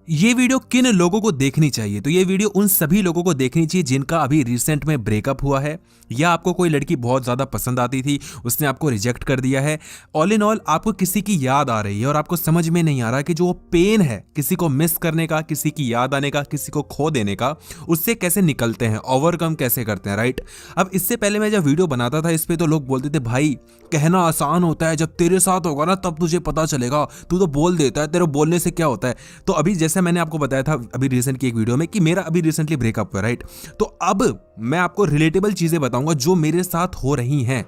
ये वीडियो किन लोगों को देखनी चाहिए? तो ये वीडियो उन सभी लोगों को देखनी चाहिए जिनका अभी रिसेंट में ब्रेकअप हुआ है, या आपको कोई लड़की बहुत ज्यादा पसंद आती थी, उसने आपको रिजेक्ट कर दिया है। ऑल इन ऑल आपको किसी की याद आ रही है और आपको समझ में नहीं आ रहा कि जो वो पेन है किसी को मिस करने का, किसी की याद आने का, किसी को खो देने का, उससे कैसे निकलते हैं, ओवरकम कैसे करते हैं, राइट। अब इससे पहले मैं जब वीडियो बनाता था इस पे, तो लोग बोलते थे भाई कहना आसान होता है, जब तेरे साथ होगा ना तब तुझे पता चलेगा, तू तो बोल देता है, तेरे बोलने से क्या होता है। तो अभी जैसे मैंने आपको बताया था अभी रिसेंट की एक वीडियो में कि मेरा अभी रिसेंटली ब्रेकअप हुआ, राइट। तो अब मैं आपको रिलेटेबल चीजें बताऊंगा जो मेरे साथ हो रही हैं।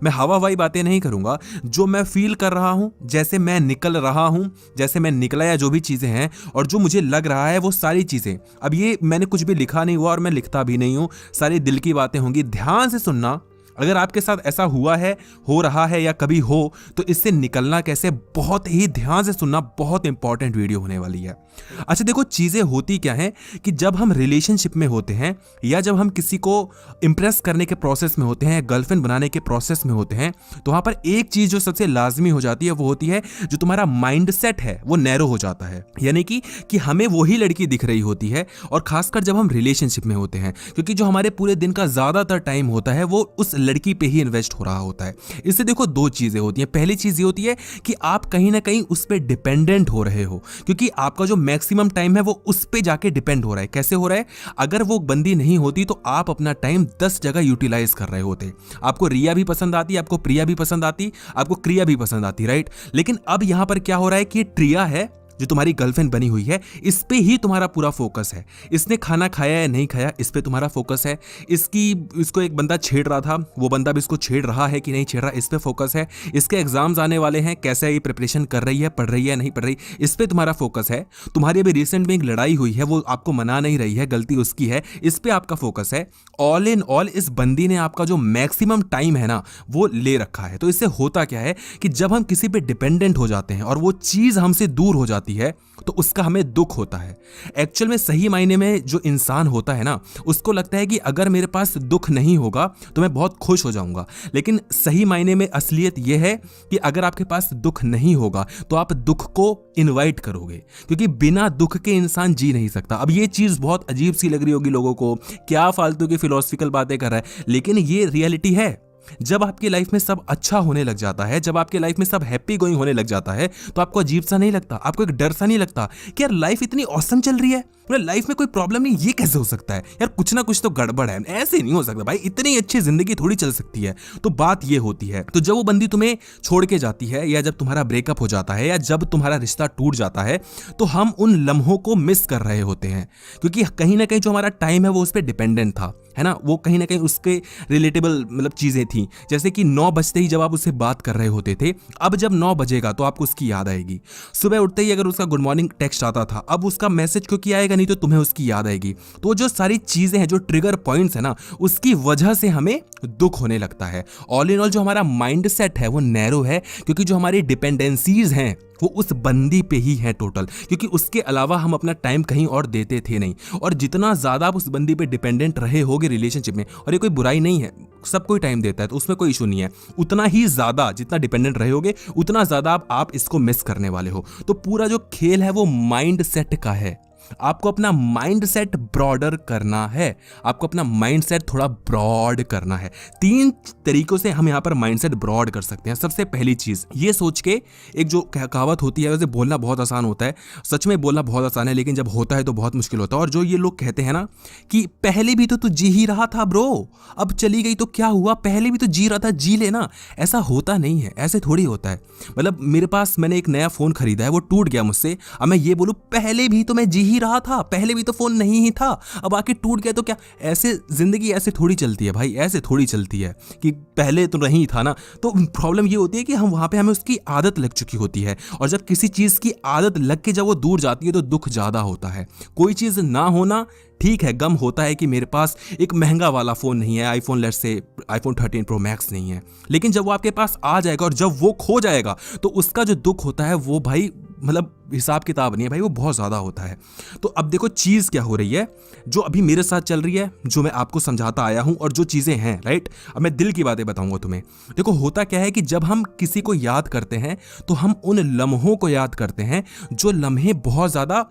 मैं हवा हवाई बातें नहीं करूंगा, जो मैं फील कर रहा हूं, जैसे मैं निकल रहा हूं, जैसे मैं निकला, या जो भी चीजें हैं और जो मुझे लग रहा है वो सारी चीजें। अब ये मैंने कुछ भी लिखा नहीं हुआ और मैं लिखता भी नहीं हूं, सारी दिल की बातें होंगी। ध्यान से सुनना। अगर आपके साथ ऐसा हुआ है, हो रहा है या कभी हो, तो इससे निकलना कैसे, बहुत ही ध्यान से सुनना। बहुत इंपॉर्टेंट वीडियो होने वाली है। अच्छा देखो, चीजें होती क्या हैं कि जब हम रिलेशनशिप में होते हैं या जब हम किसी को इंप्रेस करने के प्रोसेस में होते हैं, गर्लफ्रेंड बनाने के प्रोसेस में होते हैं, तो वहां पर एक चीज जो सबसे लाजमी हो जाती है वो होती है जो तुम्हारा माइंड सेट है वो नैरो हो जाता है। यानी कि हमें वही लड़की दिख रही होती है, और खासकर जब हम रिलेशनशिप में होते हैं, क्योंकि जो हमारे पूरे दिन का ज्यादातर टाइम होता है वो उस लड़की पे ही इन्वेस्ट हो रहा होता है। इससे देखो दो चीजें होती हैं। पहली चीज ये होती है कि आप कहीं ना कहीं उस पर डिपेंडेंट हो रहे हो, क्योंकि आपका जो मैक्सिमम टाइम है वो उस पे जाके डिपेंड हो रहा है। कैसे हो रहा है? अगर वो बंदी नहीं होती तो आप अपना टाइम 10 जगह यूटिलाइज कर रहे होते। आपको रिया भी पसंद आती, आपको प्रिया भी पसंद आती, आपको क्रिया भी पसंद आती, राइट। लेकिन अब यहां पर क्या हो रहा है कि ट्रिया है जो तुम्हारी गर्लफ्रेंड बनी हुई है, इस पे ही तुम्हारा पूरा फोकस है। इसने खाना खाया या नहीं खाया, इस पे तुम्हारा फोकस है। इसको एक बंदा छेड़ रहा था, वो बंदा भी इसको छेड़ रहा है कि नहीं छेड़ रहा, इस पे फोकस है। इसके एग्जाम्स आने वाले हैं, कैसे ये प्रिपरेशन कर रही है, पढ़ रही है नहीं पढ़ रही, इस पे तुम्हारा फोकस है। तुम्हारी अभी रिसेंट में एक लड़ाई हुई है, वो आपको मना नहीं रही है, गलती उसकी है, इस पे आपका फोकस है। ऑल इन ऑल इस बंदी ने आपका जो मैक्सिमम टाइम है ना वो ले रखा है। तो इससे होता क्या है कि जब हम किसी पे डिपेंडेंट हो जाते हैं और वो चीज हमसे दूर हो जाती है तो उसका हमें दुख होता है। एक्चुअल में सही मायने में जो इंसान होता है ना, उसको लगता है कि अगर मेरे पास दुख नहीं होगा तो मैं बहुत खुश हो जाऊंगा। लेकिन सही मायने में असलियत यह है कि अगर आपके पास दुख नहीं होगा तो आप दुख को इनवाइट करोगे, क्योंकि बिना दुख के इंसान जी नहीं सकता। अब ये चीज बहुत अजीब सी लग रही होगी लोगों को, क्या फालतू की फिलोसफिकल बातें कर रहा है, लेकिन ये रियलिटी है। जब आपकी लाइफ में सब अच्छा होने लग जाता है, जब आपके लाइफ में सब हैप्पी गोइंग होने लग जाता है, तो आपको अजीब सा नहीं लगता, आपको एक डर सा नहीं लगता कि यार लाइफ इतनी ऑसम चल रही है, लाइफ में कोई प्रॉब्लम नहीं, ये कैसे हो सकता है यार, कुछ ना कुछ तो गड़बड़ है, ऐसे नहीं हो सकता भाई, इतनी अच्छी जिंदगी थोड़ी चल सकती है। तो बात ये होती है। तो जब वो बंदी तुम्हें छोड़ के जाती है, या जब तुम्हारा ब्रेकअप हो जाता है, या जब तुम्हारा रिश्ता टूट जाता है, तो हम उन लम्हों को मिस कर रहे होते हैं, क्योंकि कहीं ना कहीं जो हमारा टाइम है वो उस पर डिपेंडेंट था, है ना। वो कहीं ना कहीं उसके रिलेटेबल मतलब चीजें थी, जैसे कि 9 बजते ही जब आप उससे बात कर रहे होते थे, अब जब 9 बजेगा तो आपको उसकी याद आएगी। सुबह उठते ही अगर उसका गुड मॉर्निंग टेक्स्ट आता था, अब उसका मैसेज क्योंकि आएगा नहीं तो तुम्हें उसकी याद आएगी। तो जो सारी चीजें हैं, जो ट्रिगर पॉइंट्स है ना, उसकी वजह से हमें दुख होने लगता है। ऑल इन ऑल जो हमारा माइंड सेट है वो नैरो है, क्योंकि जो हमारी डिपेंडेंसीज हैं वो उस बंदी पे ही है टोटल, क्योंकि उसके अलावा हम अपना टाइम कहीं और देते थे नहीं। और जितना ज्यादा आप उस बंदी पे डिपेंडेंट रहे होगे रिलेशनशिप में, और ये कोई बुराई नहीं है, सब कोई टाइम देता है तो उसमें कोई इशू नहीं है, उतना ही ज्यादा जितना डिपेंडेंट रहे होगे उतना ज्यादा आप इसको मिस करने वाले हो। तो पूरा जो खेल है वो माइंड सेट का है। आपको अपना माइंड सेट ब्रॉडर करना है, आपको अपना माइंड सेट थोड़ा ब्रॉड करना है। 3 तरीकों से हम यहां पर माइंड सेट ब्रॉड कर सकते हैं। सबसे पहली चीज ये सोच के, एक जो कहावत होती है, वैसे बोलना बहुत आसान होता है, सच में बोलना बहुत आसान है, लेकिन जब होता है तो बहुत मुश्किल होता है। और जो ये लोग कहते हैं ना कि पहले भी तो तू जी ही रहा था ब्रो, अब चली गई तो क्या हुआ, पहले भी तो जी रहा था, जी लेना, ऐसा होता नहीं है, ऐसे थोड़ी होता है। मतलब मेरे पास, मैंने एक नया फोन खरीदा है, वो टूट गया मुझसे, अब मैं ये बोलूं पहले भी तो मैं जी ही रहा था, पहले भी तो फोन नहीं ही था, अब आके टूट गया तो क्या, ऐसे जिंदगी ऐसे थोड़ी चलती है भाई, ऐसे थोड़ी चलती है कि पहले तो नहीं था ना। तो प्रॉब्लम ये होती है कि हम वहां पे, हमें उसकी आदत लग चुकी होती है, और जब किसी चीज की आदत लग के जब वो दूर जाती है तो दुख ज्यादा होता है। कोई चीज ना होना ठीक है, गम होता है कि मेरे पास एक महंगा वाला फोन नहीं है, iPhone, let's say iPhone 13 pro max नहीं है, लेकिन जब वो आपके पास आ जाएगा और जब वो खो जाएगा तो उसका जो दुख होता है वो भाई मतलब हिसाब किताब नहीं है भाई, वो बहुत ज्यादा होता है। तो अब देखो चीज क्या हो रही है, जो अभी मेरे साथ चल रही है, जो मैं आपको समझाता आया हूं, और जो चीजें हैं, राइट। अब मैं दिल की बातें बताऊंगा तुम्हें। देखो होता क्या है कि जब हम किसी को याद करते हैं तो हम उन लम्हों को याद करते हैं जो लम्हे बहुत ज्यादा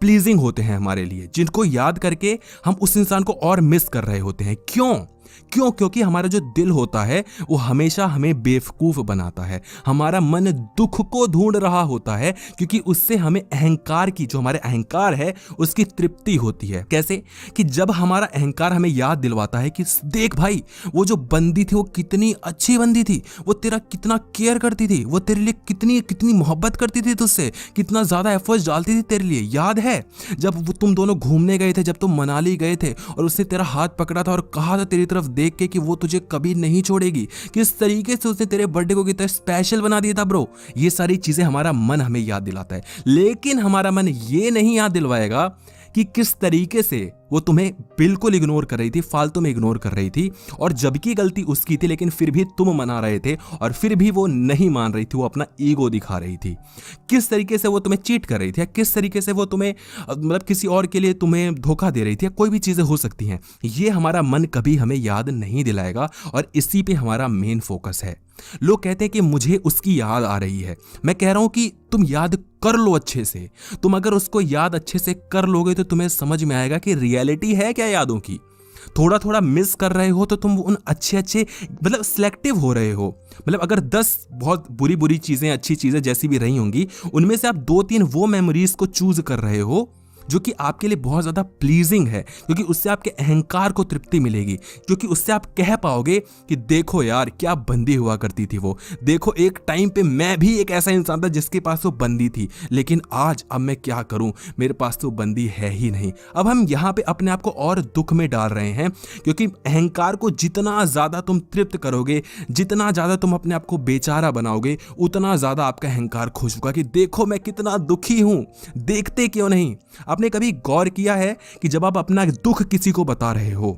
प्लीजिंग होते हैं हमारे लिए, जिनको याद करके हम उस इंसान को और मिस कर रहे होते हैं। क्यों? क्योंकि हमारा जो दिल होता है वो हमेशा हमें बेवकूफ बनाता है। हमारा मन दुख को ढूंढ रहा होता है, क्योंकि उससे हमें अहंकार की, जो हमारे अहंकार है उसकी तृप्ति होती है। कैसे? कि जब हमारा अहंकार हमें याद दिलवाता है कि देख भाई, वो जो बंदी थी वो कितनी अच्छी बंदी थी, वो तेरा कितना केयर करती थी, वो तेरे लिए कितनी कितनी मोहब्बत करती थी तुझसे, कितना ज्यादा एफर्ट्स डालती थी तेरे लिए। याद है जब तुम दोनों घूमने गए थे, जब तुम मनाली गए थे और उसने तेरा हाथ पकड़ा था और कहा था तेरी तरफ देख के कि वो तुझे कभी नहीं छोड़ेगी, किस तरीके से उसने तेरे बर्थडे को कितना स्पेशल बना दिया था ब्रो। ये सारी चीजें हमारा मन हमें याद दिलाता है, लेकिन हमारा मन ये नहीं याद दिलवाएगा कि किस तरीके से वो तुम्हें बिल्कुल इग्नोर कर रही थी, फालतू में इग्नोर कर रही थी, और जबकि गलती उसकी थी लेकिन फिर भी तुम मना रहे थे, और फिर भी वो नहीं मान रही थी, वो अपना ईगो दिखा रही थी। किस तरीके से वो तुम्हें चीट कर रही थी, किस तरीके से वो तुम्हें मतलब किसी और के लिए तुम्हें धोखा दे रही थी, कोई भी चीजें हो सकती हैं। ये हमारा मन कभी हमें याद नहीं दिलाएगा, और इसी पे हमारा मेन फोकस है। लोग कहते हैं कि मुझे उसकी याद आ रही है, मैं कह रहा हूं कि तुम याद कर लो अच्छे से। तुम अगर उसको याद अच्छे से कर लोगे तो तुम्हें समझ में आएगा कि रियलिटी है क्या यादों की। थोड़ा थोड़ा मिस कर रहे हो तो तुम उन अच्छे अच्छे मतलब सिलेक्टिव हो रहे हो। मतलब अगर 10 बहुत बुरी बुरी चीजें, अच्छी चीजें जैसी भी रही होंगी, उनमें से आप 2-3 वो मेमोरीज को चूज कर रहे हो जो कि आपके लिए बहुत ज्यादा प्लीजिंग है, क्योंकि उससे आपके अहंकार को तृप्ति मिलेगी, क्योंकि उससे आप कह पाओगे कि देखो यार क्या बंदी हुआ करती थी वो, देखो एक टाइम पे मैं भी एक ऐसा इंसान था जिसके पास वो बंदी थी, लेकिन आज अब मैं क्या करूं, मेरे पास तो बंदी है ही नहीं। अब हम यहाँ पे अपने आप को और दुख में डाल रहे हैं, क्योंकि अहंकार को जितना ज्यादा तुम तृप्त करोगे, जितना ज्यादा तुम अपने आप को बेचारा बनाओगे, उतना ज्यादा आपका अहंकार खुश होगा कि देखो मैं कितना दुखी हूं, देखते क्यों नहीं। आपने कभी गौर किया है कि जब आप अपना दुख किसी को बता रहे हो,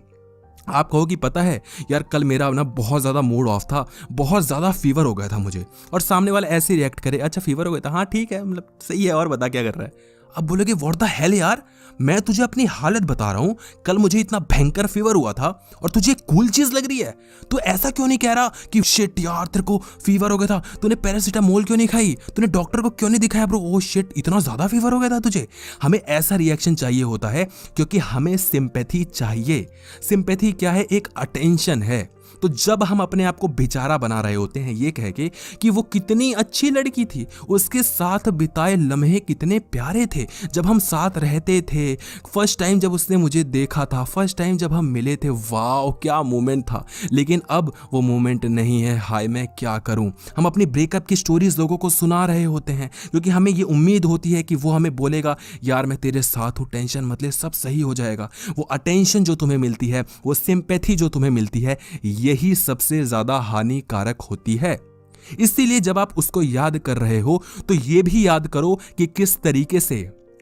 आप कहो कि पता है यार कल मेरा ना बहुत ज्यादा मूड ऑफ था, बहुत ज्यादा फीवर हो गया था मुझे, और सामने वाला ऐसे रिएक्ट करे, अच्छा फीवर हो गया था, हाँ ठीक है, मतलब सही है, और बता क्या कर रहा है। अब बोलोगे व्हाट द हेल यार, मैं तुझे अपनी हालत बता रहा हूं, कल मुझे इतना भयंकर फीवर हुआ था और तुझे कूल चीज लग रही है। तू ऐसा क्यों नहीं कह रहा कि शिट यार तेरे को फीवर हो गया था, तूने पैरासीटामोल क्यों नहीं खाई, तूने डॉक्टर को क्यों नहीं दिखाया ब्रो, ओ शिट इतना ज्यादा फीवर हो गया था तुझे। हमें ऐसा रिएक्शन चाहिए होता है क्योंकि हमें सिंपैथी चाहिए। सिंपैथी क्या है? एक अटेंशन है। तो जब हम अपने आप को बेचारा बना रहे होते हैं ये कह के कि वो कितनी अच्छी लड़की थी, उसके साथ बिताए लम्हे कितने प्यारे थे, जब हम साथ रहते थे, फर्स्ट टाइम जब उसने मुझे देखा था, फर्स्ट टाइम जब हम मिले थे, वाह क्या मोमेंट था, लेकिन अब वो मोमेंट नहीं है, हाय मैं क्या करूं। हम अपनी ब्रेकअप की स्टोरीज लोगों को सुना रहे होते हैं क्योंकि हमें ये उम्मीद होती है कि वो हमें बोलेगा यार मैं तेरे साथ हूं, टेंशन मत ले, सब सही हो जाएगा। वो अटेंशन जो तुम्हें मिलती है, वो सिंपैथी जो तुम्हें मिलती है, यही सबसे ज्यादा हानिकारक होती है। इसीलिए जब आप उसको याद कर रहे हो तो ये भी याद करो कि किस तरीके से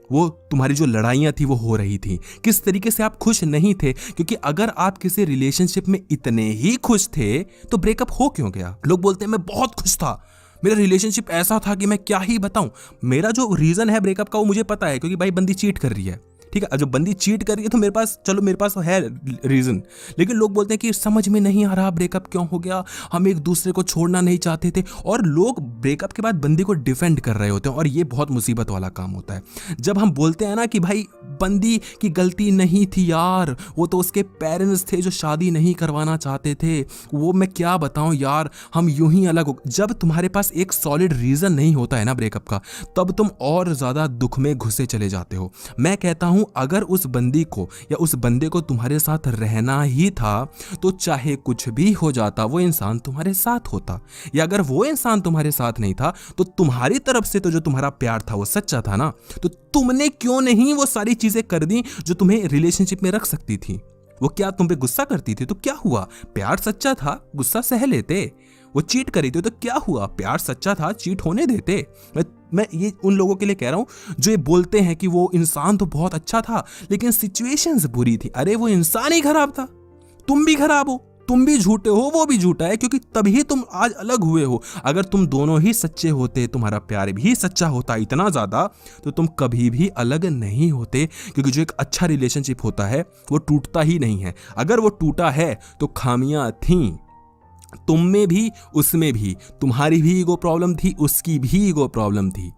वो तुम्हारी जो लड़ाइयां थी वो हो रही थी, किस तरीके से आप खुश नहीं थे, क्योंकि अगर आप किसी रिलेशनशिप में इतने ही खुश थे तो ब्रेकअप हो क्यों गया। लोग बोलते हैं मैं बहुत खुश था, मेरा रिलेशनशिप ऐसा था कि मैं क्या ही बताऊं। मेरा जो रीजन है ब्रेकअप का वो मुझे पता है, क्योंकि भाई बंदी चीट कर रही है, ठीक है, जब बंदी चीट कर रही है तो मेरे पास, चलो मेरे पास है रीजन। लेकिन लोग बोलते हैं कि समझ में नहीं आ रहा ब्रेकअप क्यों हो गया, हम एक दूसरे को छोड़ना नहीं चाहते थे, और लोग ब्रेकअप के बाद बंदी को डिफेंड कर रहे होते हैं, और ये बहुत मुसीबत वाला काम होता है। जब हम बोलते हैं ना कि भाई बंदी की गलती नहीं थी यार, वो तो उसके पेरेंट्स थे जो शादी नहीं करवाना चाहते थे, वो मैं क्या बताऊं यार, हम यूं ही अलग हो। जब तुम्हारे पास एक सॉलिड रीजन नहीं होता है ना ब्रेकअप का, तब तुम और ज्यादा दुख में घुसे चले जाते हो। मैं कहता हूं अगर उस बंदी को या उस बंदे को तुम्हारे साथ रहना ही था तो चाहे कुछ भी हो जाता वो इंसान तुम्हारे साथ होता, या अगर वो इंसान तुम्हारे साथ नहीं था तो तुम्हारी तरफ से तो जो तुम्हारा प्यार था वो सच्चा था ना, तो तुमने क्यों नहीं वो सारी चीजें कर दी जो तुम्हें रिलेशनशिप में रख सकती थी। वो क्या तुम पे गुस्सा करती थी तो क्या हुआ, प्यार सच्चा था, गुस्सा सह लेते। वो चीट करी थी तो क्या हुआ, प्यार सच्चा था, चीट होने देते। मैं ये उन लोगों के लिए कह रहा हूं जो ये बोलते हैं कि वो इंसान तो बहुत अच्छा था लेकिन सिचुएशंस बुरी थी। अरे वो इंसान ही खराब था, तुम भी खराब हो, तुम भी झूठे हो, वो भी झूठा है, क्योंकि तभी तुम आज अलग हुए हो। अगर तुम दोनों ही सच्चे होते, तुम्हारा प्यार भी सच्चा होता इतना ज्यादा, तो तुम कभी भी अलग नहीं होते, क्योंकि जो एक अच्छा रिलेशनशिप होता है वो टूटता ही नहीं है। अगर वो टूटा है तो खामियां थीं, तुम में भी उसमें भी, तुम्हारी भी ईगो प्रॉब्लम थी, उसकी भी ईगो प्रॉब्लम थी।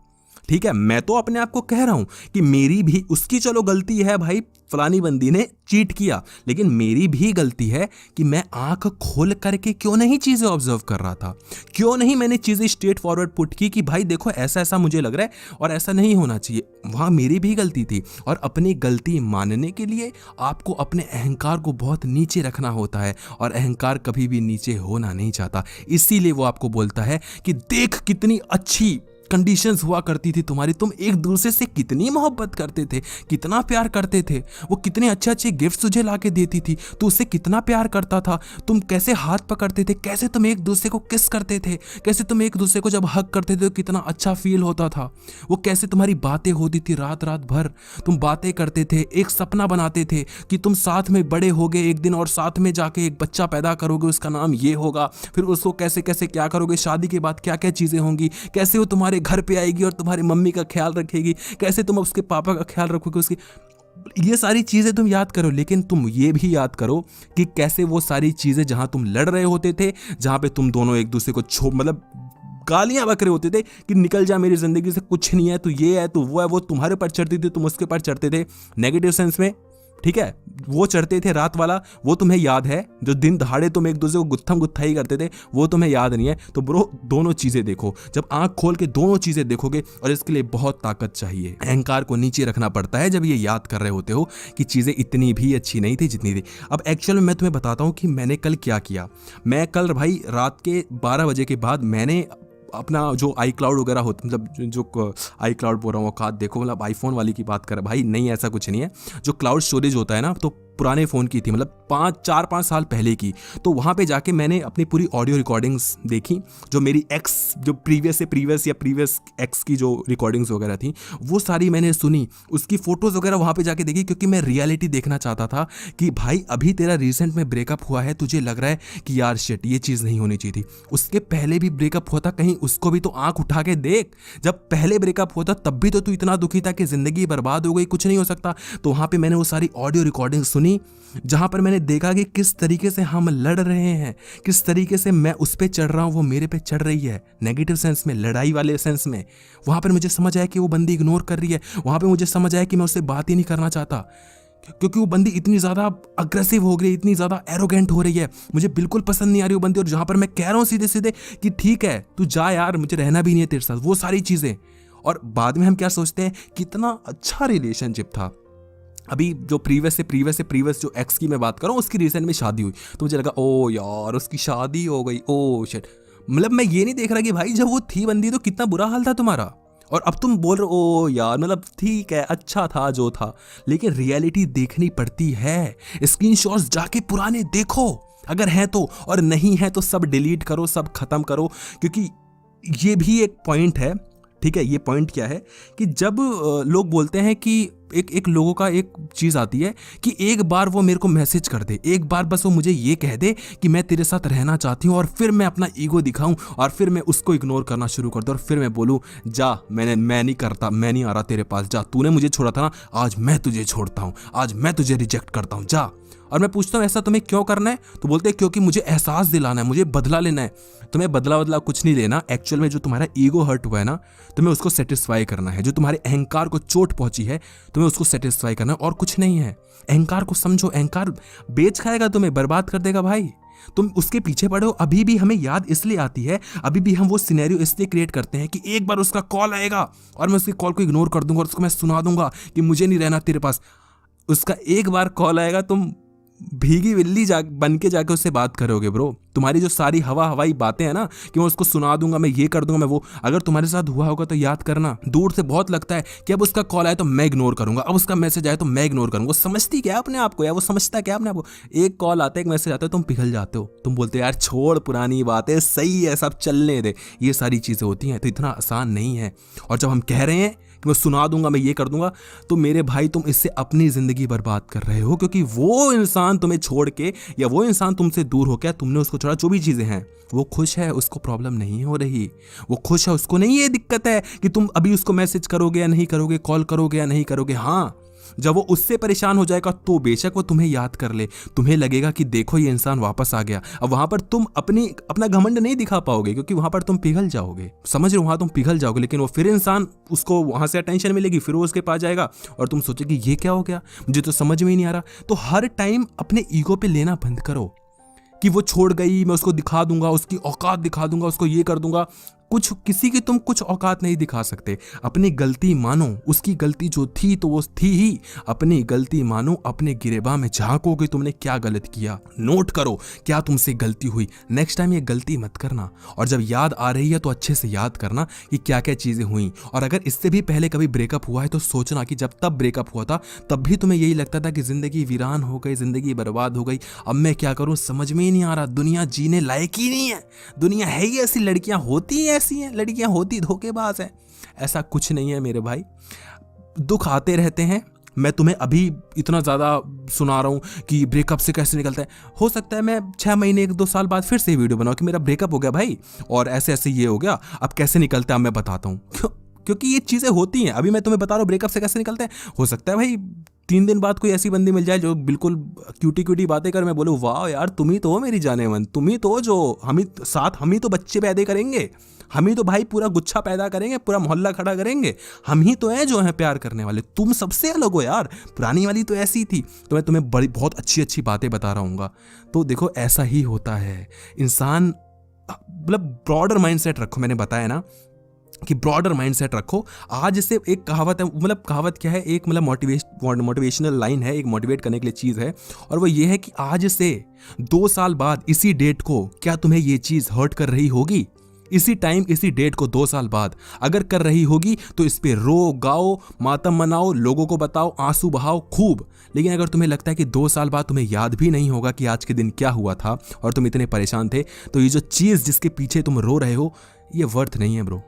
ठीक है, मैं तो अपने आप को कह रहा हूं कि मेरी भी, उसकी चलो गलती है भाई, फलानी बंदी ने चीट किया, लेकिन मेरी भी गलती है कि मैं आंख खोल करके क्यों नहीं चीजें ऑब्जर्व कर रहा था, क्यों नहीं मैंने चीजें स्ट्रेट फॉरवर्ड पुट की कि भाई देखो ऐसा ऐसा मुझे लग रहा है और ऐसा नहीं होना चाहिए। वहां मेरी भी गलती थी। और अपनी गलती मानने के लिए आपको अपने अहंकार को बहुत नीचे रखना होता है, और अहंकार कभी भी नीचे होना नहीं चाहता। इसीलिए वो आपको बोलता है कि देख कितनी अच्छी कंडीशंस हुआ करती थी तुम्हारी, तुम एक दूसरे से कितनी मोहब्बत करते थे, कितना प्यार करते थे, वो कितने अच्छे अच्छे गिफ्ट्स तुझे ला के देती थी, तू उससे कितना प्यार करता था, तुम कैसे हाथ पकड़ते थे, कैसे तुम एक दूसरे को किस करते थे, कैसे तुम एक दूसरे को जब हक करते थे तो कितना अच्छा फील होता था, वो कैसे तुम्हारी बातें होती थी, रात रात भर तुम बातें करते थे, एक सपना बनाते थे कि तुम साथ में बड़े होगे एक दिन और साथ में जाके एक बच्चा पैदा करोगे, उसका नाम ये होगा, फिर उसको कैसे कैसे क्या करोगे, शादी के बाद क्या क्या चीजें होंगी, कैसे वो तुम्हारे घर पे आएगी और तुम्हारी मम्मी का ख्याल रखेगी, कैसे तुम उसके पापा का ख्याल रखोगे, उसकी ये सारी चीजें तुम याद करो। लेकिन तुम ये भी याद करो कि कैसे वो सारी चीजें जहां तुम लड़ रहे होते थे, जहां पे तुम दोनों एक दूसरे को मतलब गालियां बक रहे होते थे कि निकल जा मेरी जिंदगी से, कुछ नहीं है, तू ये है तू वो है, वो तुम्हारे पर चढ़ती थी, तुम उसके पर चढ़ते थे नेगेटिव सेंस में, ठीक है, वो चढ़ते थे रात वाला, वो तुम्हें याद है, जो दिन दहाड़े तुम एक दूसरे को गुत्थम गुत्थाई करते थे, वो तुम्हें याद नहीं है। तो ब्रो दोनों चीजें देखो, जब आंख खोल के दोनों चीजें देखोगे, और इसके लिए बहुत ताकत चाहिए, अहंकार को नीचे रखना पड़ता है जब ये याद कर रहे होते हो कि चीजें इतनी भी अच्छी नहीं थी जितनी थी। अब एक्चुअल में मैं तुम्हें बताता हूँ कि मैंने कल क्या किया। मैं कल भाई रात के 12 बजे के बाद मैंने अपना जो आई क्लाउड वगैरह होता, मतलब जो आई क्लाउड बोल रहा हूँ, औकात देखो, मतलब आईफोन वाली की बात कर भाई, नहीं ऐसा कुछ नहीं है, जो क्लाउड स्टोरेज होता है ना, तो पुराने फ़ोन की थी, मतलब 4-5 साल पहले की। तो वहाँ पे जाके मैंने अपनी पूरी ऑडियो रिकॉर्डिंग्स देखी, जो मेरी जो प्रीवियस एक्स की जो रिकॉर्डिंग्स वगैरह थी, वो सारी मैंने सुनी, उसकी फ़ोटोज़ वगैरह वहाँ पे जाके देखी, क्योंकि मैं रियलिटी देखना चाहता था कि भाई अभी तेरा रिसेंट में ब्रेकअप हुआ है, तुझे लग रहा है कि यार शिट ये चीज़ नहीं होनी चाहिए थी, उसके पहले भी ब्रेकअप हुआ था, कहीं उसको भी तो आँख उठा के देख, जब पहले ब्रेकअप हुआ था तब भी तो तू इतना दुखी था कि ज़िंदगी बर्बाद हो गई, कुछ नहीं हो सकता। तो वहाँ पर मैंने वो सारी ऑडियो रिकॉर्डिंग सुनी, जहां पर मैंने देखा कि किस तरीके से हम लड़ रहे हैं, किस तरीके से मैं उस पे चढ़ रहा हूं, वो मेरे पे चढ़ रही है, नेगेटिव सेंस में, लड़ाई वाले सेंस में। वहां पर मुझे समझ आया कि वो बंदी इग्नोर कर रही है, वहां पे मुझे समझ आया कि मैं उससे बात ही नहीं करना चाहता, क्योंकि वो बंदी इतनी ज्यादा अग्रेसिव हो गई, इतनी ज्यादा एरोगेंट हो रही है, मुझे बिल्कुल पसंद नहीं आ रही वो बंदी। और जहां पर मैं कह रहा हूं सीधे सीधे कि ठीक है तू जा यार, मुझे रहना भी नहीं है तेरे साथ, वो सारी चीजें। और बाद में हम क्या सोचते हैं, कितना अच्छा रिलेशनशिप था। अभी जो प्रीवियस जो एक्स की मैं बात कर रहा हूँ, उसकी रिसेंट में शादी हुई, तो मुझे लगा ओ यार उसकी शादी हो गई, ओ शिट। मतलब मैं ये नहीं देख रहा कि भाई जब वो थी बंदी तो कितना बुरा हाल था तुम्हारा, और अब तुम बोल रहे हो ओ यार मतलब ठीक है अच्छा था जो था। लेकिन रियलिटी देखनी पड़ती है, स्क्रीनशॉट्स जाके पुराने देखो अगर है तो, और नहीं है तो सब डिलीट करो, सब खत्म करो। क्योंकि ये भी एक पॉइंट है, ठीक है। ये पॉइंट क्या है कि जब लोग बोलते हैं कि एक लोगों का एक चीज़ आती है कि एक बार वो मेरे को मैसेज कर दे, एक बार बस वो मुझे ये कह दे कि मैं तेरे साथ रहना चाहती हूँ, और फिर मैं अपना ईगो दिखाऊं, और फिर मैं उसको इग्नोर करना शुरू कर दूँ, और फिर मैं बोलूँ जा मैं नहीं करता, मैं नहीं आ रहा तेरे पास, जा तूने मुझे छोड़ा था ना, आज मैं तुझे छोड़ता हूँ, आज मैं तुझे रिजेक्ट करता हूँ, जा। और मैं पूछता हूँ ऐसा तुम्हें क्यों करना है, तो बोलते हैं क्योंकि मुझे एहसास दिलाना है, मुझे बदला लेना है। तुम्हें बदला कुछ नहीं लेना, एक्चुअल में जो तुम्हारा ईगो हर्ट हुआ है ना, तुम्हें उसको सेटिस्फाई करना है, जो तुम्हारे अहंकार को चोट पहुंची है तुम्हें उसको सेटिस्फाई करना है, और कुछ नहीं है। अहंकार को समझो, अहंकार बेच खाएगा, तुम्हें बर्बाद कर देगा भाई, तुम उसके पीछे पड़े हो। अभी भी हमें याद इसलिए आती है, अभी भी हम वो सिनेरियो इसलिए क्रिएट करते हैं कि एक बार उसका कॉल आएगा और मैं उसकी कॉल को इग्नोर कर दूंगा और उसको मैं सुना दूंगा कि मुझे नहीं रहना तेरे पास। उसका एक बार कॉल आएगा, तुम भीगी बिल्ली बन के जाके उससे बात करोगे ब्रो। तुम्हारी जो सारी हवाई बातें हैं ना कि मैं उसको सुना दूंगा, मैं ये कर दूंगा, मैं वो, अगर तुम्हारे साथ हुआ होगा तो याद करना। दूर से बहुत लगता है कि अब उसका कॉल आए तो मैं इग्नोर करूंगा, अब उसका मैसेज आए तो मैं इग्नोर करूंगा। वो समझती क्या अपने आप को, या वो समझता क्या अपने आप को। एक कॉल आता है, एक मैसेज आता है, तुम पिघल जाते हो, तुम बोलते हो यार छोड़ पुरानी बातें, सही है सब चलने दे। ये सारी चीजें होती हैं, तो इतना आसान नहीं है। और जब हम कह रहे हैं कि मैं सुना दूंगा, मैं ये कर दूंगा, तो मेरे भाई तुम इससे अपनी जिंदगी बर्बाद कर रहे हो, क्योंकि वो इंसान तुम्हें छोड़ के, या वो इंसान तुमसे दूर हो गया, तुमने उसको छोड़ा, जो भी चीजें हैं, वो खुश है, उसको प्रॉब्लम नहीं हो रही, वो खुश है, उसको नहीं ये दिक्कत है कि तुम अभी उसको मैसेज करोगे या नहीं करोगे, कॉल करोगे या नहीं करोगे। हाँ, जब वो उससे परेशान हो जाएगा तो बेशक वो तुम्हें याद कर ले, तुम्हें लगेगा कि देखो ये इंसान वापस आ गया। अब वहां पर तुम अपना घमंड नहीं दिखा पाओगे, क्योंकि वहां पर तुम पिघल जाओगे, समझ रहे हो, वहां तुम पिघल जाओगे। लेकिन वो फिर इंसान, उसको वहां से अटेंशन मिलेगी, फिर वो उसके पास जाएगा और तुम सोचोगे ये क्या हो गया, मुझे तो समझ में ही नहीं आ रहा। तो हर टाइम अपने ईगो पे लेना बंद करो कि वो छोड़ गई, मैं उसको दिखा दूंगा, उसकी औकात दिखा दूंगा, उसको ये कर दूंगा। कुछ किसी की तुम कुछ औकात नहीं दिखा सकते। अपनी गलती मानो, उसकी गलती जो थी तो वो थी ही। अपनी गलती मानो, अपने गिरेबान में झांको कि तुमने क्या गलत किया, नोट करो क्या तुमसे गलती हुई। नेक्स्ट टाइम ये गलती मत करना, और जब याद आ रही है तो अच्छे से याद करना कि क्या क्या चीजें हुई। और अगर इससे भी पहले कभी ब्रेकअप हुआ है तो सोचना कि जब तब ब्रेकअप हुआ था तब भी तुम्हें यही लगता था कि जिंदगी वीरान हो गई, जिंदगी बर्बाद हो गई, अब मैं क्या करूं, समझ में ही नहीं आ रहा, दुनिया जीने लायक ही नहीं है, दुनिया है ही ऐसी, लड़कियां होती हैं ऐसी हैं, लड़कियां होती धोखेबाज हैं। ऐसा कुछ नहीं है मेरे भाई, दुख आते रहते हैं। मैं तुम्हें अभी इतना ज़्यादा सुना रहा हूँ कि ब्रेकअप से कैसे निकलता है। हो सकता है मैं 6 महीने 1-2 साल बाद फिर से वीडियो बनाऊँ कि मेरा ब्रेकअप हो गया भाई और ऐसे ऐसे ये हो गया, अब कैसे निकलता है मैं बताता हूँ। क्योंकि ये चीज़ें होती हैं। अभी मैं तुम्हें बता रहा हूँ ब्रेकअप से कैसे निकलते हैं। हो सकता है भाई 3 दिन बाद कोई ऐसी बंदी मिल जाए जो बिल्कुल क्यूटी क्यूटी बातें कर, मैं बोलूँ वाह यार तुम ही तो हो मेरी जाने मन, तुम ही तो हो जो हम ही तो बच्चे पैदा करेंगे, हम ही तो भाई पूरा गुच्छा पैदा करेंगे, पूरा मोहल्ला खड़ा करेंगे, हम ही तो हैं जो हैं प्यार करने वाले, तुम सबसे अलग हो यार, पुरानी वाली तो ऐसी थी। तो मैं तुम्हें बहुत अच्छी अच्छी बातें बता रहा हूँ। तो देखो ऐसा ही होता है, इंसान मतलब ब्रॉडर माइंडसेट रखो। मैंने बताया ना कि ब्रॉडर माइंडसेट रखो। आज से एक कहावत है, मतलब कहावत क्या है, एक मतलब मोटिवेशनल लाइन है, एक मोटिवेट करने के लिए चीज़ है, और वो ये है कि आज से 2 साल बाद इसी डेट को क्या तुम्हें ये चीज़ हर्ट कर रही होगी, इसी टाइम इसी डेट को 2 साल बाद अगर कर रही होगी तो इस पे रो गाओ, मातम मनाओ, लोगों को बताओ, आंसू बहाओ खूब। लेकिन अगर तुम्हें लगता है कि 2 साल बाद तुम्हें याद भी नहीं होगा कि आज के दिन क्या हुआ था और तुम इतने परेशान थे, तो ये जो चीज़ जिसके पीछे तुम रो रहे हो ये वर्थ नहीं है ब्रो,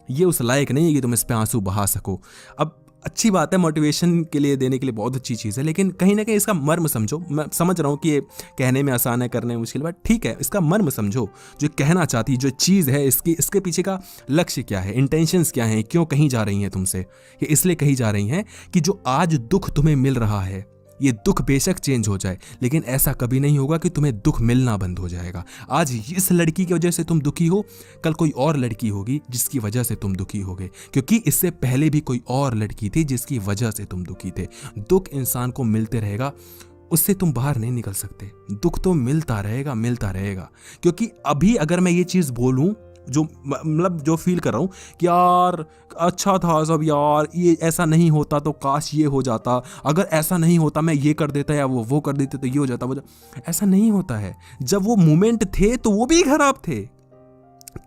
ये उस लायक नहीं है कि तुम इस पे आंसू बहा सको। अब अच्छी बात है, मोटिवेशन के लिए देने के लिए बहुत अच्छी चीज़ है, लेकिन कहीं ना कहीं इसका मर्म समझो। मैं समझ रहा हूँ कि ये कहने में आसान है, करने में मुश्किल, बट ठीक है, इसका मर्म समझो। जो कहना चाहती जो चीज़ है, इसके पीछे का लक्ष्य क्या है, इंटेंशंस क्या हैं, क्यों कहीं जा रही हैं तुमसे। ये इसलिए कही जा रही हैं कि जो आज दुख तुम्हें मिल रहा है, ये दुख बेशक चेंज हो जाए, लेकिन ऐसा कभी नहीं होगा कि तुम्हें दुख मिलना बंद हो जाएगा। आज इस लड़की की वजह से तुम दुखी हो, कल कोई और लड़की होगी जिसकी वजह से तुम दुखी होगे, क्योंकि इससे पहले भी कोई और लड़की थी जिसकी वजह से तुम दुखी थे। दुख इंसान को मिलते रहेगा, उससे तुम बाहर नहीं निकल सकते। दुख तो मिलता रहेगा। क्योंकि अभी अगर मैं ये चीज़ बोलूँ, जो मतलब जो फील कर रहा हूँ कि यार अच्छा था सब, यार ये ऐसा नहीं होता तो काश ये हो जाता, अगर ऐसा नहीं होता मैं ये कर देता या वो कर देते तो ये हो जाता, ऐसा नहीं होता है। जब वो मोमेंट थे तो वो भी खराब थे,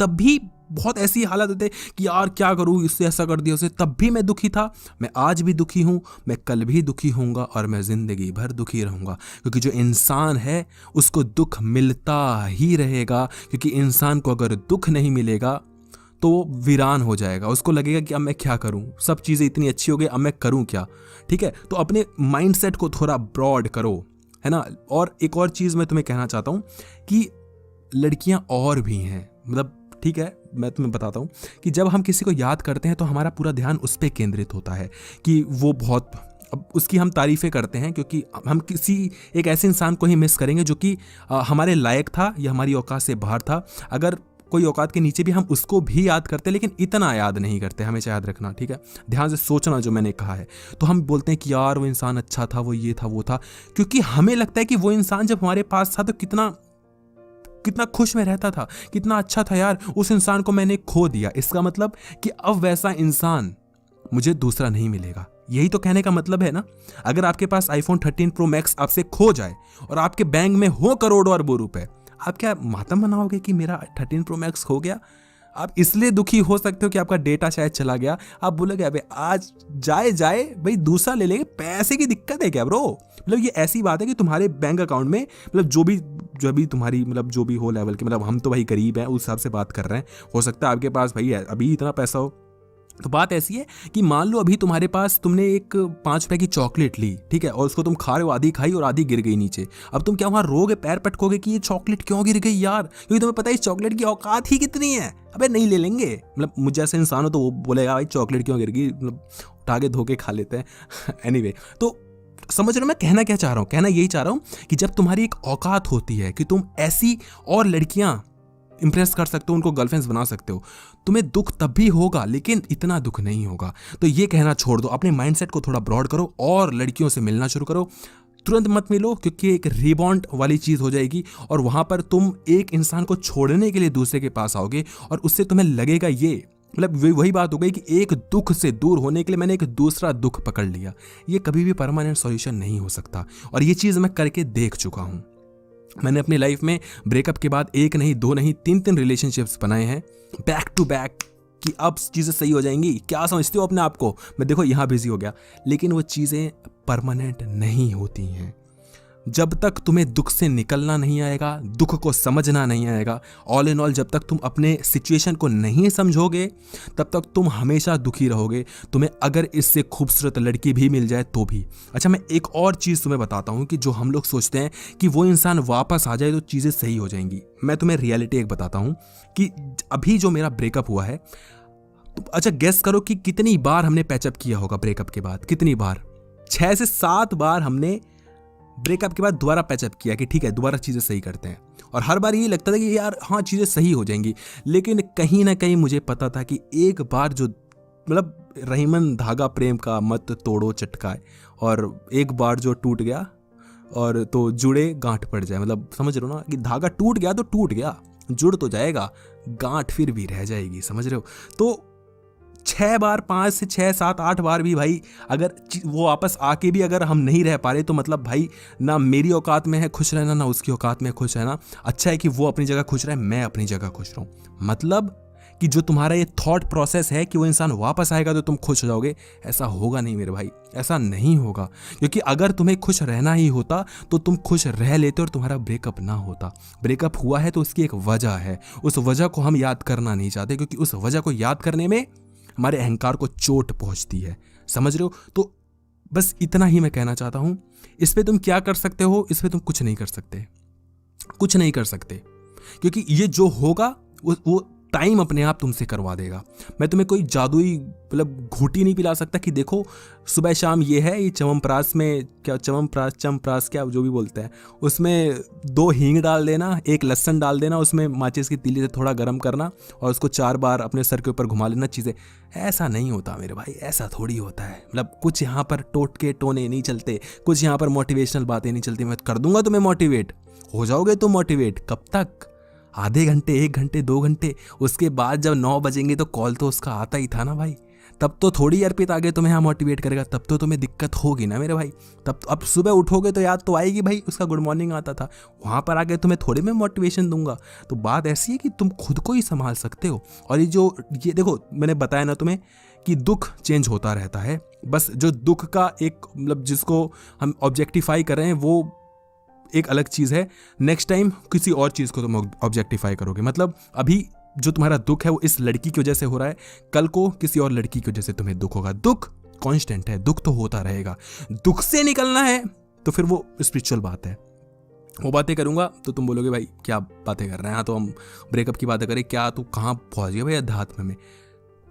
तब भी बहुत ऐसी हालत होते कि यार क्या करूँ, इससे ऐसा कर दिया, उससे, तब भी मैं दुखी था। मैं आज भी दुखी हूँ, मैं कल भी दुखी होऊंगा और मैं ज़िंदगी भर दुखी रहूँगा, क्योंकि जो इंसान है उसको दुख मिलता ही रहेगा। क्योंकि इंसान को अगर दुख नहीं मिलेगा तो वो वीरान हो जाएगा, उसको लगेगा कि अब मैं क्या करूँ, सब चीज़ें इतनी अच्छी हो गई, अब मैं करूँ क्या। ठीक है, तो अपने माइंडसेट को थोड़ा ब्रॉड करो, है ना। और एक और चीज़ मैं तुम्हें कहना चाहता हूँ कि लड़कियाँ और भी हैं, मतलब ठीक है, मैं तुम्हें बताता हूँ कि जब हम किसी को याद करते हैं तो हमारा पूरा ध्यान उस पर केंद्रित होता है कि वो बहुत, अब उसकी हम तारीफ़ें करते हैं, क्योंकि हम किसी एक ऐसे इंसान को ही मिस करेंगे जो कि हमारे लायक था या हमारी औकात से बाहर था। अगर कोई औकात के नीचे भी हम उसको भी याद करते, लेकिन इतना याद नहीं करते, हमेशा याद रखना, ठीक है, ध्यान से सोचना जो मैंने कहा है। तो हम बोलते हैं कि यार वो इंसान अच्छा था, वो ये था वो था, क्योंकि हमें लगता है कि वो इंसान जब हमारे पास था तो कितना खुश में रहता था, कितना अच्छा था यार, उस इंसान को मैंने खो दिया, इसका मतलब कि अब वैसा इंसान मुझे दूसरा नहीं मिलेगा। यही तो कहने का मतलब है ना। अगर आपके पास iPhone 13 Pro Max आपसे खो जाए और आपके बैंक में हो करोड़ों अरबों रुपए, आप क्या मातम मनाओगे कि मेरा 13 Pro Max खो गया? आप इसलिए दुखी हो सकते हो कि आपका डेटा शायद चला गया। आप बोलोगे अबे आज जाए भाई दूसरा ले लेंगे, पैसे की दिक्कत है क्या ब्रो। मतलब ये ऐसी बात है कि तुम्हारे बैंक अकाउंट में मतलब जो भी तुम्हारी मतलब जो भी हो लेवल के, मतलब हम तो भाई गरीब हैं उस हिसाब से बात कर रहे हैं, हो सकता है आपके पास भाई अभी इतना पैसा हो। तो बात ऐसी है कि मान लो अभी तुम्हारे पास तुमने एक 5 रुपए की चॉकलेट ली, ठीक है, और उसको तुम खा रहे हो, आधी खाई और आधी गिर गई नीचे। अब तुम क्या वहां रोगे, पैर पटकोगे कि ये चॉकलेट क्यों गिर गई यार, क्योंकि तुम्हें पता है इस चॉकलेट की औकात ही कितनी है। अबे नहीं ले लेंगे, मतलब मुझे जैसे इंसान हो तो वो बोलेगा भाई चॉकलेट क्यों गिर गई, मतलब टागे धोके खा लेते हैं। एनीवे तो समझ रहे हो मैं कहना क्या चाह रहा हूँ? कहना यही चाह रहा हूँ कि जब तुम्हारी एक औकात होती है कि तुम ऐसी और लड़कियां इंप्रेस कर सकते हो, उनको गर्लफ्रेंड्स बना सकते हो, तुम्हें दुख तब भी होगा लेकिन इतना दुख नहीं होगा। तो ये कहना छोड़ दो, अपने माइंडसेट को थोड़ा ब्रॉड करो और लड़कियों से मिलना शुरू करो। तुरंत मत मिलो क्योंकि एक रिबॉन्ड वाली चीज हो जाएगी और वहां पर तुम एक इंसान को छोड़ने के लिए दूसरे के पास आओगे और उससे तुम्हें लगेगा ये, मतलब वही बात हो गई कि एक दुख से दूर होने के लिए मैंने एक दूसरा दुख पकड़ लिया। ये कभी भी परमानेंट सॉल्यूशन नहीं हो सकता और ये चीज़ मैं करके देख चुका हूँ। मैंने अपनी लाइफ में ब्रेकअप के बाद 1 नहीं 2 नहीं 3 रिलेशनशिप्स बनाए हैं बैक टू बैक कि अब चीज़ें सही हो जाएंगी। क्या समझते हो अपने आप को? मैं देखो यहाँ बिजी हो गया, लेकिन वो चीज़ें परमानेंट नहीं होती हैं। जब तक तुम्हें दुख से निकलना नहीं आएगा, दुख को समझना नहीं आएगा, ऑल इन ऑल जब तक तुम अपने सिचुएशन को नहीं समझोगे तब तक तुम हमेशा दुखी रहोगे। तुम्हें अगर इससे खूबसूरत लड़की भी मिल जाए तो भी। अच्छा, मैं एक और चीज़ तुम्हें बताता हूँ कि जो हम लोग सोचते हैं कि वो इंसान वापस आ जाए तो चीज़ें सही हो जाएंगी। मैं तुम्हें रियलिटी एक बताता हूँ कि अभी जो मेरा ब्रेकअप हुआ है, तो अच्छा गेस करो कि कितनी बार हमने पैचअप किया होगा ब्रेकअप के बाद? कितनी बार? 6 से 7 बार हमने ब्रेकअप के बाद दोबारा पैचअप किया कि ठीक है दोबारा चीज़ें सही करते हैं। और हर बार ये लगता था कि यार हाँ चीज़ें सही हो जाएंगी, लेकिन कहीं ना कहीं मुझे पता था कि एक बार जो मतलब रहीमन धागा प्रेम का मत तोड़ो चटकाए, और एक बार जो टूट गया और तो जुड़े गांठ पड़ जाए। मतलब समझ रहे हो ना कि धागा टूट गया तो टूट गया, जुड़ तो जाएगा, गांठ फिर भी रह जाएगी। समझ रहे हो? तो 6 बार 5 से 6 7 8 बार भी भाई अगर वो वापस आके भी अगर हम नहीं रह पा रहे तो मतलब भाई ना मेरी औकात में है खुश रहना, ना उसकी औकात में खुश रहना। अच्छा है कि वो अपनी जगह खुश रहे, मैं अपनी जगह खुश रहूं। मतलब कि जो तुम्हारा ये थॉट प्रोसेस है कि वो इंसान वापस आएगा तो तुम खुश हो जाओगे, ऐसा होगा नहीं मेरे भाई, ऐसा नहीं होगा। क्योंकि अगर तुम्हें खुश रहना ही होता तो तुम खुश रह लेते और तुम्हारा ब्रेकअप ना होता। ब्रेकअप हुआ है तो उसकी एक वजह है, उस वजह को हम याद करना नहीं चाहते क्योंकि उस वजह को याद करने में हमारे अहंकार को चोट पहुंचती है। समझ रहे हो? तो बस इतना ही मैं कहना चाहता हूं। इस पे तुम क्या कर सकते हो? इस पे तुम कुछ नहीं कर सकते, कुछ नहीं कर सकते, क्योंकि ये जो होगा वो टाइम अपने आप तुमसे करवा देगा। मैं तुम्हें कोई जादुई मतलब घूटी नहीं पिला सकता कि देखो सुबह शाम ये है, ये च्यवनप्राश में क्या चमप्राश क्या जो भी बोलते हैं, उसमें 2 हींग डाल देना, 1 लहसुन डाल देना, उसमें माचिस की तीली से थोड़ा गर्म करना और उसको 4 बार अपने सर के ऊपर घुमा लेना। चीज़ें ऐसा नहीं होता मेरे भाई, ऐसा थोड़ी होता है। मतलब कुछ यहाँ पर टोटके टोने नहीं चलते, कुछ यहाँ पर मोटिवेशनल बातें नहीं चलती। मैं कर दूंगा तुम्हें मोटिवेट, हो जाओगे तुम मोटिवेट। कब तक? आधे घंटे, 1 घंटे, 2 घंटे, उसके बाद जब 9 बजेंगे तो कॉल तो उसका आता ही था ना भाई। तब तो थोड़ी अर्पित आगे तुम्हें यहाँ मोटिवेट करेगा, तब तो तुम्हें दिक्कत होगी ना मेरे भाई। तब तो अब सुबह उठोगे तो याद तो आएगी भाई, उसका गुड मॉर्निंग आता था, वहाँ पर आगे तुम्हें थोड़ी मैं मोटिवेशन दूंगा। तो बात ऐसी है कि तुम खुद को ही संभाल सकते हो। और ये देखो मैंने बताया ना तुम्हें कि दुख चेंज होता रहता है। बस जो दुख का एक मतलब जिसको हम ऑब्जेक्टिफाई कर रहे हैं वो एक अलग चीज़ है, नेक्स्ट टाइम किसी और चीज़ को तुम ऑब्जेक्टिफाई करोगे। मतलब अभी जो तुम्हारा दुख है वो इस लड़की की वजह से हो रहा है, कल को किसी और लड़की की वजह से तुम्हें दुख होगा। दुख कांस्टेंट है, दुख तो होता रहेगा। दुख से निकलना है तो फिर वो स्पिरिचुअल बात है। वो बातें करूंगा तो तुम बोलोगे भाई क्या बातें कर रहे हैं, हाँ तो हम ब्रेकअप की बातें करें, क्या तू कहाँ पहुँच गया भाई अध्यात्म में।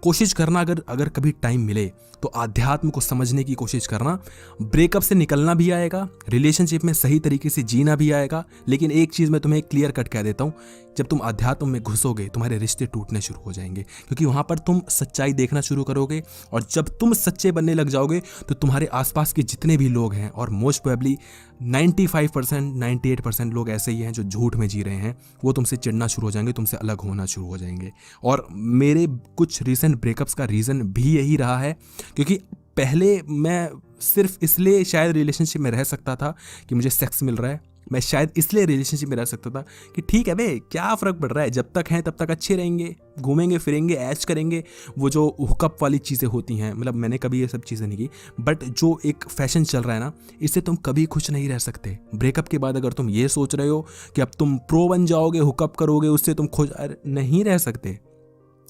कोशिश करना अगर कभी टाइम मिले तो आध्यात्म को समझने की कोशिश करना। ब्रेकअप से निकलना भी आएगा, रिलेशनशिप में सही तरीके से जीना भी आएगा। लेकिन एक चीज़ मैं तुम्हें क्लियर कट कह देता हूँ, जब तुम आध्यात्म में घुसोगे तुम्हारे रिश्ते टूटने शुरू हो जाएंगे, क्योंकि वहाँ पर तुम सच्चाई देखना शुरू करोगे। और जब तुम सच्चे बनने लग जाओगे तो तुम्हारे आसपास के जितने भी लोग हैं, और मोस्ट प्रोबेबली 95% 98% लोग ऐसे ही हैं जो झूठ में जी रहे हैं, वो तुमसे चिढ़ना शुरू हो जाएंगे, तुमसे अलग होना शुरू हो जाएंगे। और मेरे कुछ रिसेंट ब्रेकअप्स का रीज़न भी यही रहा है, क्योंकि पहले मैं सिर्फ इसलिए शायद रिलेशनशिप में रह सकता था कि मुझे सेक्स मिल रहा है, मैं शायद इसलिए रिलेशनशिप में रह सकता था कि ठीक है बे क्या फ़र्क पड़ रहा है, जब तक हैं तब तक अच्छे रहेंगे, घूमेंगे फिरेंगे, ऐश करेंगे। वो जो हुकअप वाली चीज़ें होती हैं, मतलब मैंने कभी ये सब चीज़ें नहीं की, बट जो एक फैशन चल रहा है ना, इससे तुम कभी खुश नहीं रह सकते। ब्रेकअप के बाद अगर तुम ये सोच रहे हो कि अब तुम प्रो बन जाओगे, हुकअप करोगे, उससे तुम खुश नहीं रह सकते।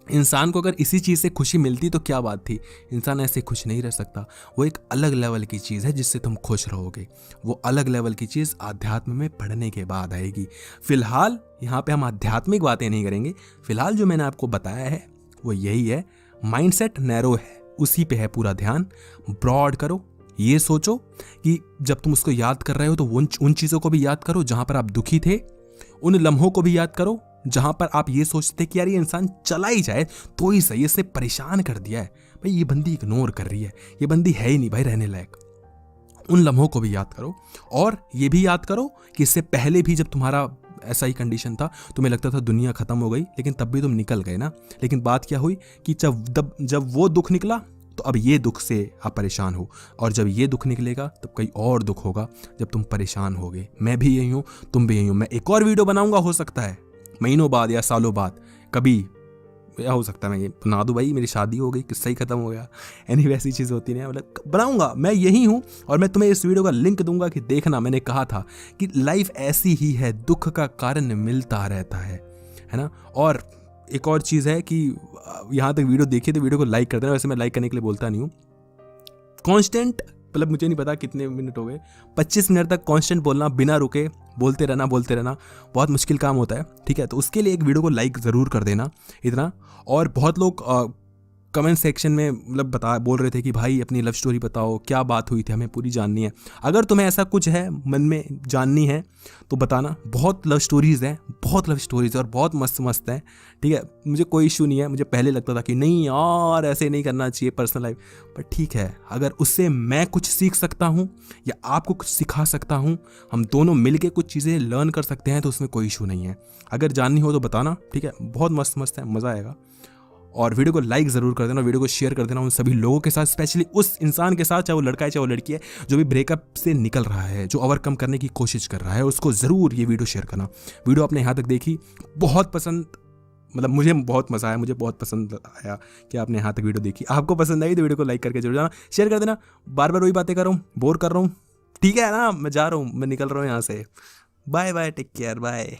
इंसान को अगर इसी चीज़ से खुशी मिलती तो क्या बात थी, इंसान ऐसे खुश नहीं रह सकता। वो एक अलग लेवल की चीज़ है जिससे तुम खुश रहोगे। वो अलग लेवल की चीज़ आध्यात्म में पढ़ने के बाद आएगी। फिलहाल यहाँ पे हम आध्यात्मिक बातें नहीं करेंगे। फिलहाल जो मैंने आपको बताया है वो यही है, माइंडसेट नैरो है, उसी पे है पूरा ध्यान। ब्रॉड करो, ये सोचो कि जब तुम उसको याद कर रहे हो तो उन चीज़ों को भी याद करो जहाँ पर आप दुखी थे, उन लम्हों को भी याद करो जहाँ पर आप ये सोचते थे कि यार ये इंसान चला ही जाए तो ही सही, इसने परेशान कर दिया है भाई, ये बंदी इग्नोर कर रही है, ये बंदी है ही नहीं भाई रहने लायक। उन लम्हों को भी याद करो और ये भी याद करो कि इससे पहले भी जब तुम्हारा ऐसा ही कंडीशन था, तुम्हें लगता था दुनिया खत्म हो गई, लेकिन तब भी तुम निकल गए ना। लेकिन बात क्या हुई कि जब वो दुख निकला तो अब ये दुख से आप परेशान हो, और जब ये दुख निकलेगा तब कहीं और दुख होगा जब तुम परेशान होगे। मैं भी यही हूँ, तुम भी यही हो। मैं एक और वीडियो बनाऊंगा, हो सकता है महीनों बाद या सालों बाद कभी, या हो सकता है मैं ये बना दूँ भाई मेरी शादी हो गई, किस्सा ही खत्म हो गया, यानी वैसी चीज़ होती नहीं, मतलब बनाऊंगा। मैं यही हूँ और मैं तुम्हें इस वीडियो का लिंक दूंगा कि देखना। मैंने कहा था कि लाइफ ऐसी ही है, दुख का कारण मिलता रहता है ना। और एक और चीज़ है कि यहाँ तक वीडियो देखिए तो वीडियो को लाइक कर देना। वैसे मैं लाइक करने के लिए बोलता नहीं हूँ। कांस्टेंट, मतलब मुझे नहीं पता कितने मिनट हो गए, 25 मिनट तक कांस्टेंट बोलना, बिना रुके बोलते रहना बहुत मुश्किल काम होता है, ठीक है। तो उसके लिए एक वीडियो को लाइक ज़रूर कर देना इतना। और बहुत लोग कमेंट सेक्शन में मतलब बोल रहे थे कि भाई अपनी लव स्टोरी बताओ, क्या बात हुई थी, हमें पूरी जाननी है। अगर तुम्हें ऐसा कुछ है मन में जाननी है तो बताना। बहुत लव स्टोरीज़ हैं, बहुत लव स्टोरीज़ और बहुत मस्त मस्त हैं, ठीक है। मुझे कोई इशू नहीं है। मुझे पहले लगता था कि नहीं यार ऐसे नहीं करना चाहिए पर्सनल लाइफ, पर ठीक है, अगर उससे मैं कुछ सीख सकता हूँ या आपको कुछ सिखा सकता हूँ, हम दोनों मिल के कुछ चीज़ें लर्न कर सकते हैं, तो उसमें कोई इशू नहीं है। अगर जाननी हो तो बताना, ठीक है। बहुत मस्त मस्त है, मज़ा आएगा। और वीडियो को लाइक ज़रूर कर देना, वीडियो को शेयर कर देना उन सभी लोगों के साथ, स्पेशली उस इंसान के साथ, चाहे वो लड़का है चाहे वो लड़की है, जो भी ब्रेकअप से निकल रहा है, जो ओवरकम करने की कोशिश कर रहा है, उसको ज़रूर ये वीडियो शेयर करना। वीडियो आपने यहाँ तक देखी, बहुत पसंद, मतलब मुझे बहुत मज़ा आया, मुझे बहुत पसंद आया कि आपने यहाँ तक वीडियो देखी। आपको पसंद आई तो वीडियो को लाइक करके जरूर जाना, शेयर कर देना। बार बार वही बातें कर रहा हूँ, बोर कर रहा हूँ, ठीक है ना। मैं जा रहा हूँ, मैं निकल रहा हूँ यहाँ से। Bye bye, take care, bye.